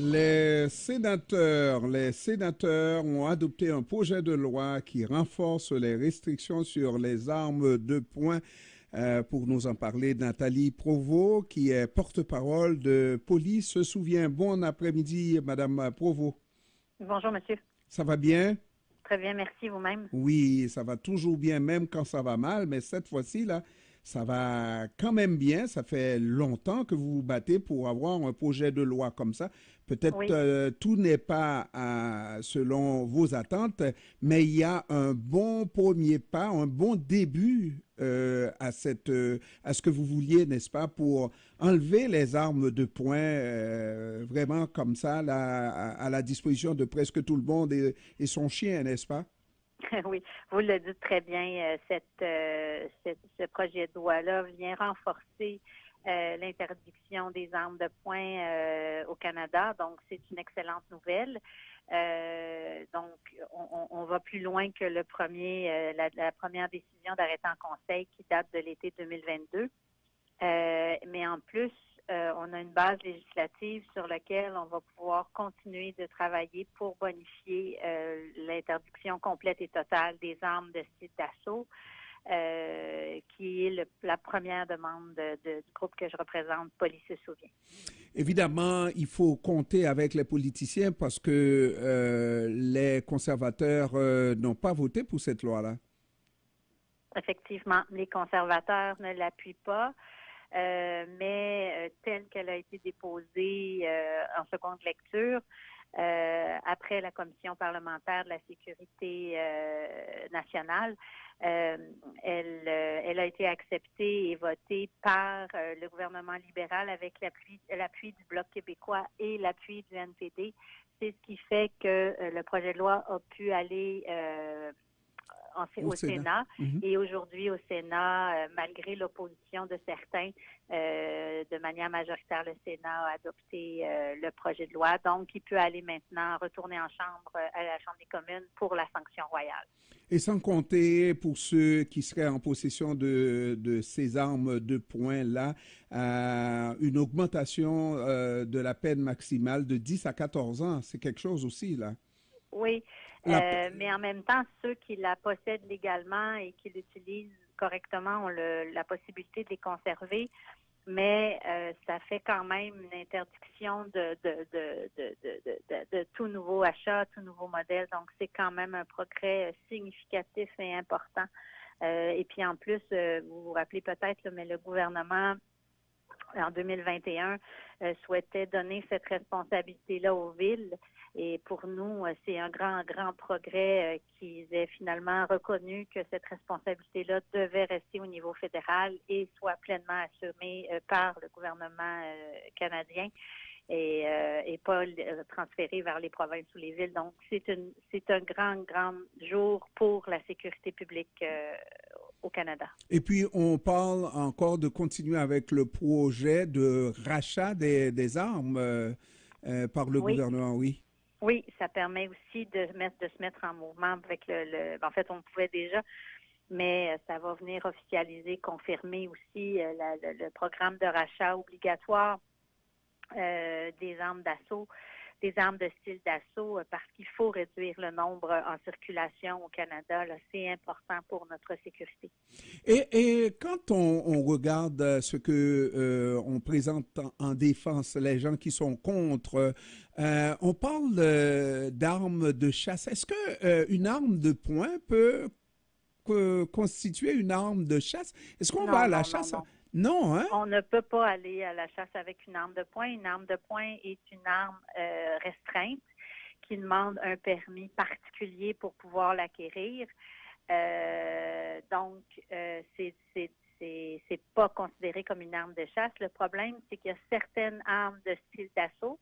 Les sénateurs ont adopté un projet de loi qui renforce les restrictions sur les armes de poing. Pour nous en parler, Nathalie Provost, qui est porte-parole de Police se souvient. Bon après-midi, Madame Provost. Bonjour, monsieur. Ça va bien? Très bien, merci vous-même. Oui, ça va toujours bien, même quand ça va mal, mais cette fois-ci, là, ça va quand même bien. Ça fait longtemps que vous vous battez pour avoir un projet de loi comme ça. Peut-être Oui, tout n'est pas selon vos attentes, mais il y a un bon premier pas, un bon début à ce que vous vouliez, n'est-ce pas, pour enlever les armes de poing vraiment comme ça là, à la disposition de presque tout le monde et son chien, n'est-ce pas? oui, vous le dites très bien. Ce projet de loi-là vient renforcer l'interdiction des armes de poing au Canada. Donc, c'est une excellente nouvelle. Donc, on va plus loin que la première décision d'arrêter en conseil qui date de l'été 2022. Mais en plus, on a une base législative sur laquelle on va pouvoir continuer de travailler pour bonifier l'interdiction complète et totale des armes de style d'assaut, qui est la première demande du groupe que je représente, Police se souvient. Évidemment, il faut compter avec les politiciens parce que les conservateurs n'ont pas voté pour cette loi-là. Effectivement, les conservateurs ne l'appuient pas. Mais telle qu'elle a été déposée en seconde lecture, après la commission parlementaire de la sécurité nationale, elle a été acceptée et votée par le gouvernement libéral avec l'appui du Bloc québécois et l'appui du NPD. C'est ce qui fait que le projet de loi a pu aller Au au Sénat. Sénat. Mhm. Et aujourd'hui, au Sénat, malgré l'opposition de certains, de manière majoritaire, le Sénat a adopté le projet de loi. Donc, il peut aller maintenant retourner en chambre, à la Chambre des communes pour la sanction royale. Et sans compter pour ceux qui seraient en possession de ces armes de poing-là, une augmentation de la peine maximale de 10 à 14 ans. C'est quelque chose aussi, là. Oui, La, mais en même temps, ceux qui la possèdent légalement et qui l'utilisent correctement ont la possibilité de les conserver, mais ça fait quand même une interdiction de tout nouveau achat, tout nouveau modèle. Donc, c'est quand même un progrès significatif et important. Et puis en plus, vous vous rappelez peut-être, mais le gouvernement en 2021 souhaitait donner cette responsabilité-là aux villes. Et pour nous, c'est un grand progrès qu'ils aient finalement reconnu que cette responsabilité-là devait rester au niveau fédéral et soit pleinement assumée par le gouvernement canadien et pas transférée vers les provinces ou les villes. Donc, c'est un grand jour pour la sécurité publique au Canada. et puis, on parle encore de continuer avec le projet de rachat des armes par le Oui. gouvernement, oui. Oui, ça permet aussi de se mettre en mouvement avec en fait, on le pouvait déjà, mais ça va venir officialiser, confirmer aussi le programme de rachat obligatoire des armes d'assaut, des armes de style d'assaut, parce qu'il faut réduire le nombre en circulation au Canada. Là, c'est important pour notre sécurité. Et quand on regarde ce que on présente en défense, les gens qui sont contre, on parle d'armes de chasse. Est-ce que une arme de poing peut constituer une arme de chasse? Est-ce qu'on va à Non, la non, non, chasse? non. Non, hein? On ne peut pas aller à la chasse avec une arme de poing. Une arme de poing est une arme restreinte qui demande un permis particulier pour pouvoir l'acquérir. Donc, c'est pas considéré comme une arme de chasse. Le problème, c'est qu'il y a certaines armes de style d'assaut,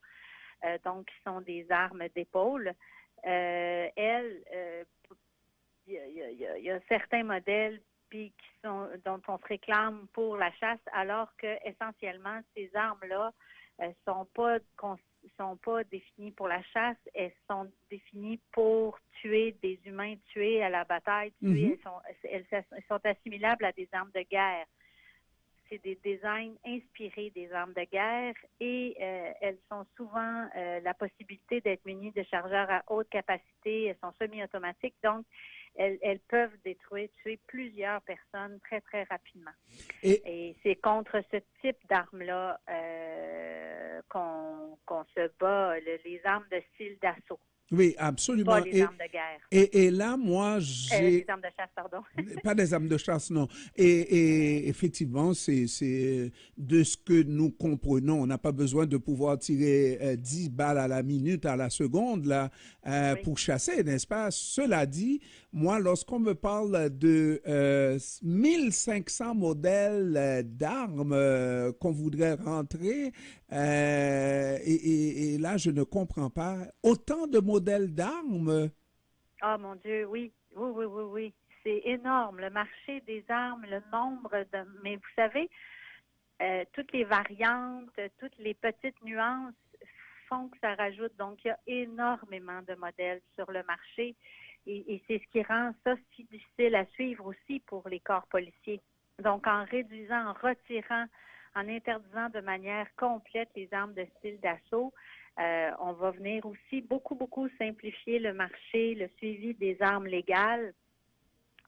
donc qui sont des armes d'épaule. Elles, il y a certains modèles puis dont on se réclame pour la chasse, alors que essentiellement ces armes-là sont pas définies pour la chasse, elles sont définies pour tuer des humains, tuer à la bataille, Mhm. elles sont assimilables à des armes de guerre. c'est des designs inspirés des armes de guerre et elles sont souvent la possibilité d'être munies de chargeurs à haute capacité. Elles sont semi-automatiques, donc elles peuvent tuer plusieurs personnes très, très rapidement. Et c'est contre ce type d'armes-là qu'on se bat, les armes de style d'assaut. Oui, absolument. Pas les armes de guerre. Et là, moi, j'ai... Les armes de chasse, pardon. Pas des armes de chasse, non. Et effectivement, c'est de ce que nous comprenons. On n'a pas besoin de pouvoir tirer 10 balles à la minute, à la seconde, là, Oui. pour chasser, n'est-ce pas? Cela dit, moi, lorsqu'on me parle de 1500 modèles d'armes qu'on voudrait rentrer, et là, je ne comprends pas. Autant de modèles d'armes. Ah, mon Dieu, oui. Oui. C'est énorme. Le marché des armes, le nombre de... Mais vous savez, toutes les variantes, toutes les petites nuances font que ça rajoute. Donc, il y a énormément de modèles sur le marché et c'est ce qui rend ça si difficile à suivre aussi pour les corps policiers. Donc, en réduisant, en retirant, en interdisant de manière complète les armes de style d'assaut, on va venir aussi beaucoup simplifier le marché, le suivi des armes légales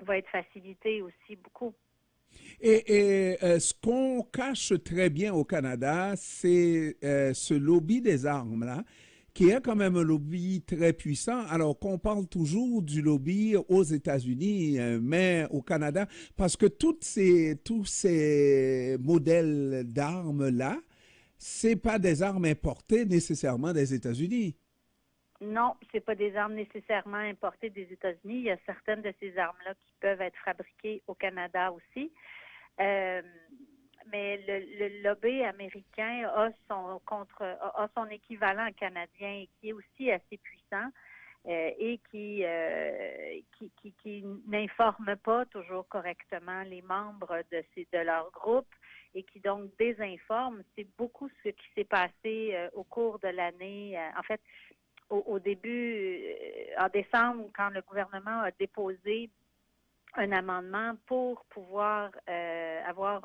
va être facilité aussi beaucoup. Et ce qu'on cache très bien au Canada, c'est ce lobby des armes, là, qui est quand même un lobby très puissant, alors qu'on parle toujours du lobby aux États-Unis, mais au Canada, parce que tous ces modèles d'armes-là, c'est pas des armes importées nécessairement des États-Unis. Non, c'est pas des armes nécessairement importées des États-Unis. Il y a certaines de ces armes-là qui peuvent être fabriquées au Canada aussi. Mais le lobby américain a son équivalent canadien qui est aussi assez puissant et qui n'informe pas toujours correctement les membres de leur groupe et qui donc désinforme. C'est beaucoup ce qui s'est passé au cours de l'année. En fait, au début, en décembre, quand le gouvernement a déposé un amendement pour pouvoir avoir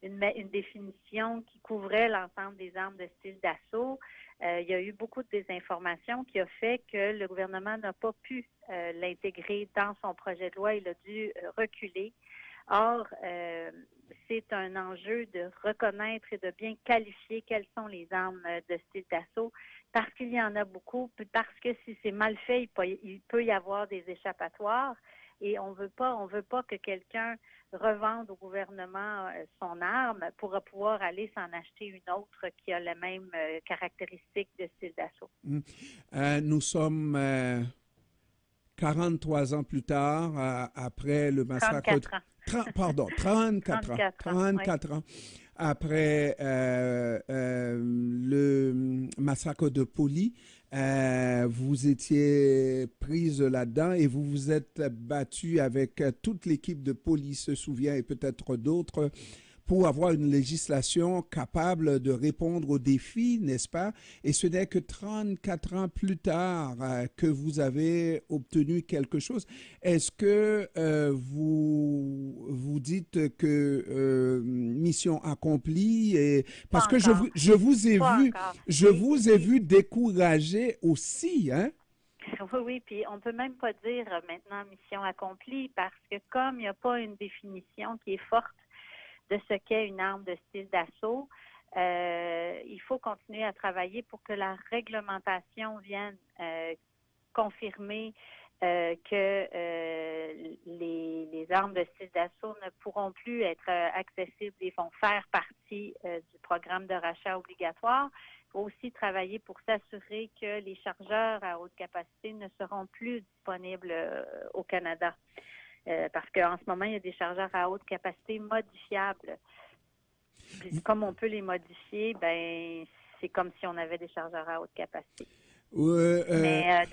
une définition qui couvrait l'ensemble des armes de style d'assaut. Il y a eu beaucoup de désinformation qui a fait que le gouvernement n'a pas pu l'intégrer dans son projet de loi. Il a dû reculer. Or, c'est un enjeu de reconnaître et de bien qualifier quelles sont les armes de style d'assaut parce qu'il y en a beaucoup, puis parce que si c'est mal fait, il peut y avoir des échappatoires. Et on veut pas que quelqu'un revende au gouvernement son arme pour pouvoir aller s'en acheter une autre qui a les mêmes caractéristiques de style d'assaut. Nous sommes 43 ans plus tard, après le massacre... 34 ans. 34 ans. 34 ans après le massacre de Poli. Vous étiez prise là-dedans et vous vous êtes battue avec toute l'équipe de police, se souvient, et peut-être d'autres, pour avoir une législation capable de répondre aux défis, n'est-ce pas? Et ce n'est que 34 ans plus tard que vous avez obtenu quelque chose. Est-ce que vous dites que mission accomplie? Et, parce que je vous ai vu, vous ai vu découragé aussi, hein? Oui, puis on peut même pas dire maintenant mission accomplie parce que comme il n'y a pas une définition qui est forte de ce qu'est une arme de style d'assaut, il faut continuer à travailler pour que la réglementation vienne confirmer que les armes de style d'assaut ne pourront plus être accessibles et vont faire partie du programme de rachat obligatoire. Il faut aussi travailler pour s'assurer que les chargeurs à haute capacité ne seront plus disponibles au Canada. Parce qu'en ce moment, il y a des chargeurs à haute capacité modifiables. Puis, comme on peut les modifier, ben c'est comme si on avait des chargeurs à haute capacité. Mais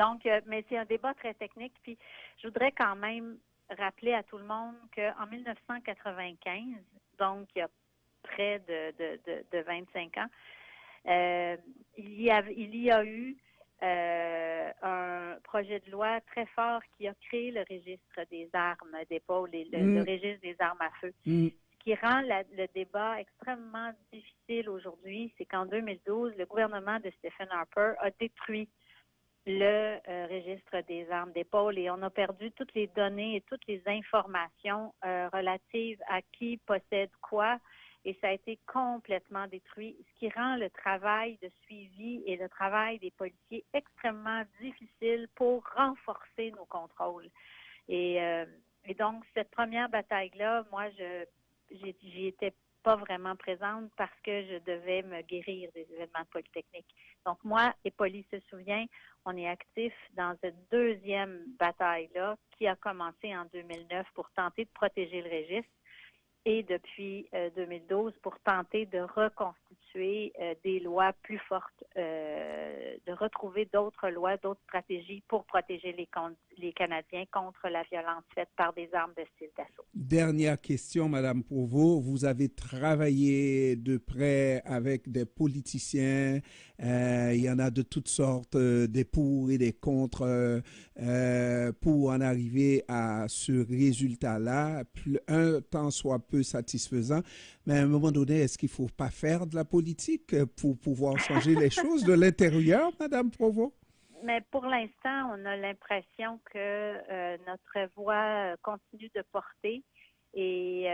c'est un débat très technique. Puis je voudrais quand même rappeler à tout le monde qu'en 1995, donc il y a près de 25 ans, il y a eu un projet de loi très fort qui a créé le registre des armes d'épaule et le registre des armes à feu, qui rend le débat extrêmement difficile aujourd'hui, c'est qu'en 2012, le gouvernement de Stephen Harper a détruit le registre des armes d'épaule et on a perdu toutes les données et toutes les informations relatives à qui possède quoi et ça a été complètement détruit, ce qui rend le travail de suivi et le travail des policiers extrêmement difficile pour renforcer nos contrôles. Et donc, cette première bataille-là, moi, j'y étais pas vraiment présente parce que je devais me guérir des événements de Polytechnique. Donc, moi et Poly se souvient, on est actifs dans cette deuxième bataille-là qui a commencé en 2009 pour tenter de protéger le registre et depuis 2012 pour tenter de reconstituer des lois plus fortes, de retrouver d'autres lois, d'autres stratégies pour protéger les Canadiens contre la violence faite par des armes de style d'assaut. Dernière question, Madame Provost. Vous avez travaillé de près avec des politiciens. Il y en a de toutes sortes, des pour et des contre, pour en arriver à ce résultat-là, un tant soit peu satisfaisant. Mais à un moment donné, est-ce qu'il ne faut pas faire de la politique pour pouvoir changer les choses de l'intérieur, Madame Provost? Mais pour l'instant, on a l'impression que notre voix continue de porter et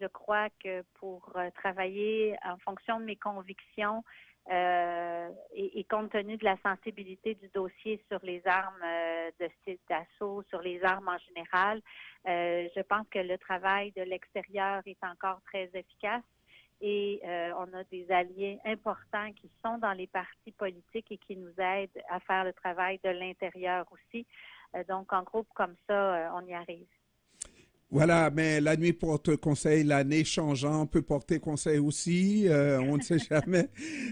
je crois que pour travailler en fonction de mes convictions et compte tenu de la sensibilité du dossier sur les armes de style d'assaut, sur les armes en général, je pense que le travail de l'extérieur est encore très efficace. Et on a des alliés importants qui sont dans les partis politiques et qui nous aident à faire le travail de l'intérieur aussi. Donc, en groupe comme ça, on y arrive. Voilà, mais la nuit porte conseil, l'année changeant peut porter conseil aussi, on ne sait jamais.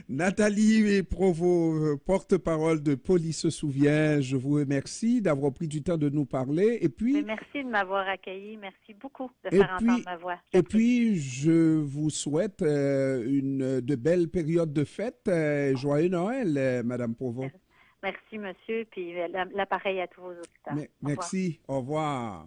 Nathalie Provost, porte-parole de Poly se souvient, je vous remercie d'avoir pris du temps de nous parler. Et puis, merci de m'avoir accueilli, merci beaucoup de faire entendre ma voix. Et puis, je vous souhaite de belles périodes de fête. Joyeux Noël, Madame Provost. Merci, monsieur, puis l'appareil à tous vos auditeurs. Merci, au revoir.